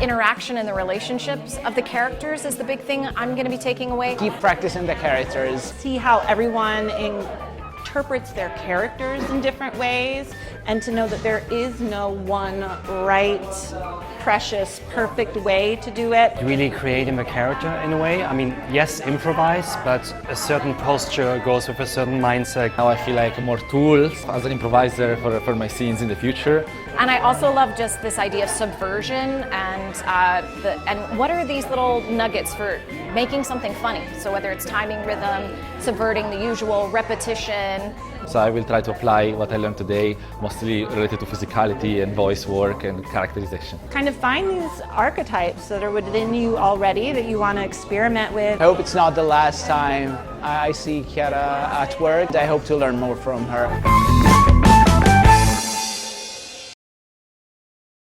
interaction and the relationships of the characters is the big thing I'm going to be taking away. Keep practicing the characters. See how everyone interprets their characters in different ways, and to know that there is no one right, precious, perfect way to do it. Really creating a character in a way. I mean, yes, improvise, but a certain posture goes with a certain mindset. Now I feel like more tools as an improviser for my scenes in the future. And I also love just this idea of subversion and what are these little nuggets for making something funny. So whether it's timing, rhythm, subverting the usual, repetition. So I will try to apply what I learned today, mostly related to physicality and voice work and characterization. Kind of find these archetypes that are within you already that you want to experiment with. I hope it's not the last time I see Chiara at work. I hope to learn more from her.